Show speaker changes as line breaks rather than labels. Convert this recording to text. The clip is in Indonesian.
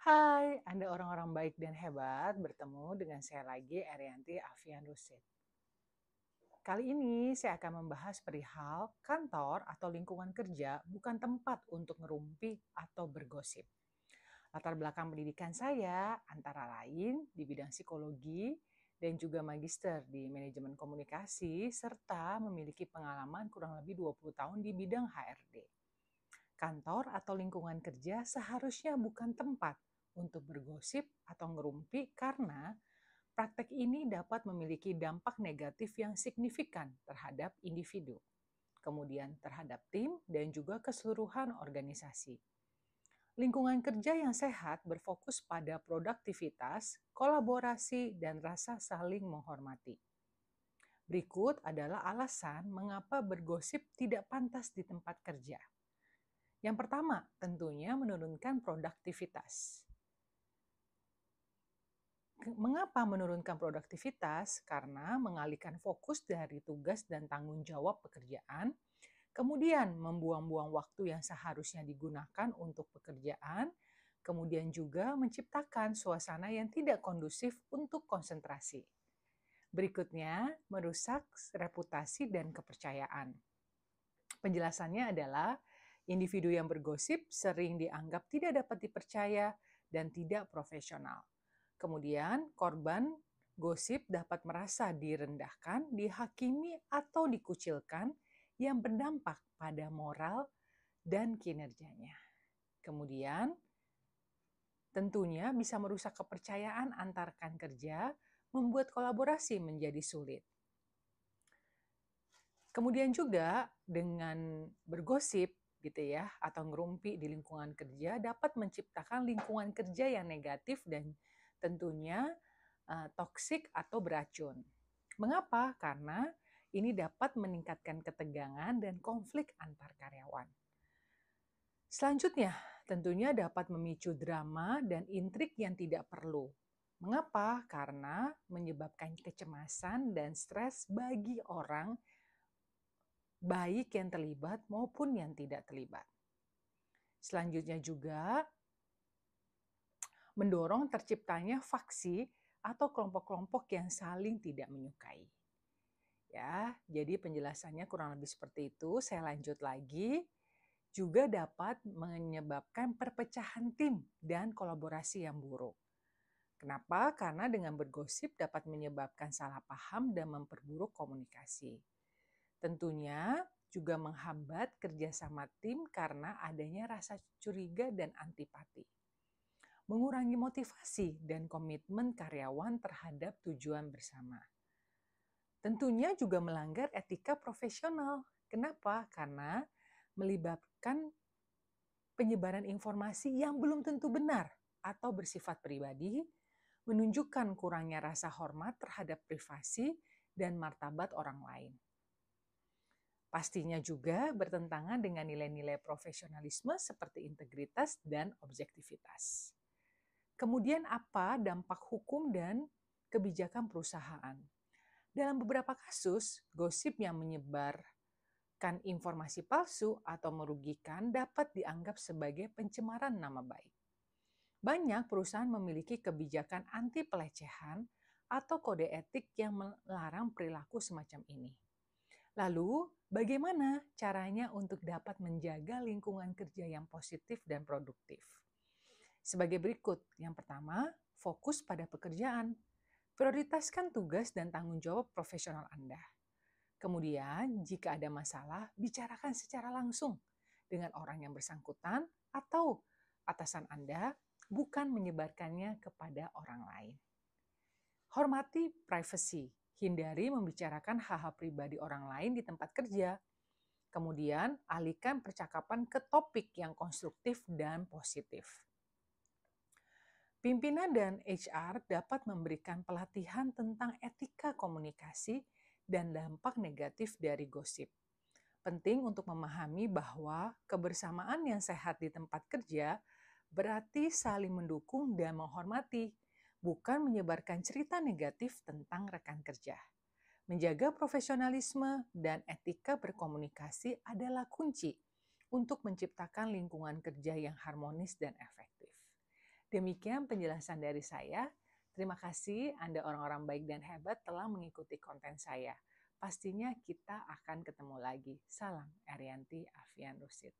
Hai, Anda orang-orang baik dan hebat, bertemu dengan saya lagi, Erianti Afian Rusid. Kali ini saya akan membahas perihal kantor atau lingkungan kerja bukan tempat untuk ngerumpi atau bergosip. Latar belakang pendidikan saya antara lain di bidang psikologi dan juga magister di manajemen komunikasi serta memiliki pengalaman kurang lebih 20 tahun di bidang HRD. Kantor atau lingkungan kerja seharusnya bukan tempat untuk bergosip atau ngerumpi karena praktek ini dapat memiliki dampak negatif yang signifikan terhadap individu, kemudian terhadap tim dan juga keseluruhan organisasi. Lingkungan kerja yang sehat berfokus pada produktivitas, kolaborasi, dan rasa saling menghormati. Berikut adalah alasan mengapa bergosip tidak pantas di tempat kerja. Yang pertama, tentunya menurunkan produktivitas. Mengapa menurunkan produktivitas? Karena mengalihkan fokus dari tugas dan tanggung jawab pekerjaan, kemudian membuang-buang waktu yang seharusnya digunakan untuk pekerjaan, kemudian juga menciptakan suasana yang tidak kondusif untuk konsentrasi. Berikutnya, merusak reputasi dan kepercayaan. Penjelasannya adalah individu yang bergosip sering dianggap tidak dapat dipercaya dan tidak profesional. Kemudian, korban gosip dapat merasa direndahkan, dihakimi, atau dikucilkan yang berdampak pada moral dan kinerjanya. Kemudian, tentunya bisa merusak kepercayaan antar rekan kerja, membuat kolaborasi menjadi sulit. Kemudian juga dengan bergosip gitu ya atau ngerumpi di lingkungan kerja dapat menciptakan lingkungan kerja yang negatif dan tentunya toksik atau beracun. Mengapa? Karena ini dapat meningkatkan ketegangan dan konflik antar karyawan. Selanjutnya, tentunya dapat memicu drama dan intrik yang tidak perlu. Mengapa? Karena menyebabkan kecemasan dan stres bagi orang baik yang terlibat maupun yang tidak terlibat. Selanjutnya juga mendorong terciptanya faksi atau kelompok-kelompok yang saling tidak menyukai. Ya, jadi penjelasannya kurang lebih seperti itu. Saya lanjut lagi. Juga dapat menyebabkan perpecahan tim dan kolaborasi yang buruk. Kenapa? Karena dengan bergosip dapat menyebabkan salah paham dan memperburuk komunikasi. Tentunya juga menghambat kerjasama tim karena adanya rasa curiga dan antipati. Mengurangi motivasi dan komitmen karyawan terhadap tujuan bersama. Tentunya juga melanggar etika profesional. Kenapa? Karena melibatkan penyebaran informasi yang belum tentu benar atau bersifat pribadi, menunjukkan kurangnya rasa hormat terhadap privasi dan martabat orang lain. Pastinya juga bertentangan dengan nilai-nilai profesionalisme seperti integritas dan objektivitas. Kemudian apa dampak hukum dan kebijakan perusahaan? Dalam beberapa kasus, gosip yang menyebarkan informasi palsu atau merugikan dapat dianggap sebagai pencemaran nama baik. Banyak perusahaan memiliki kebijakan anti pelecehan atau kode etik yang melarang perilaku semacam ini. Lalu, bagaimana caranya untuk dapat menjaga lingkungan kerja yang positif dan produktif? Sebagai berikut. Yang pertama, fokus pada pekerjaan. Prioritaskan tugas dan tanggung jawab profesional Anda. Kemudian, jika ada masalah, bicarakan secara langsung dengan orang yang bersangkutan atau atasan Anda, bukan menyebarkannya kepada orang lain. Hormati privasi. Hindari membicarakan hal-hal pribadi orang lain di tempat kerja. Kemudian, alihkan percakapan ke topik yang konstruktif dan positif. Pimpinan dan HR dapat memberikan pelatihan tentang etika komunikasi dan dampak negatif dari gosip. Penting untuk memahami bahwa kebersamaan yang sehat di tempat kerja berarti saling mendukung dan menghormati, bukan menyebarkan cerita negatif tentang rekan kerja. Menjaga profesionalisme dan etika berkomunikasi adalah kunci untuk menciptakan lingkungan kerja yang harmonis dan efektif. Demikian penjelasan dari saya. Terima kasih Anda orang-orang baik dan hebat telah mengikuti konten saya. Pastinya kita akan ketemu lagi. Salam Erianti Afian Rusid.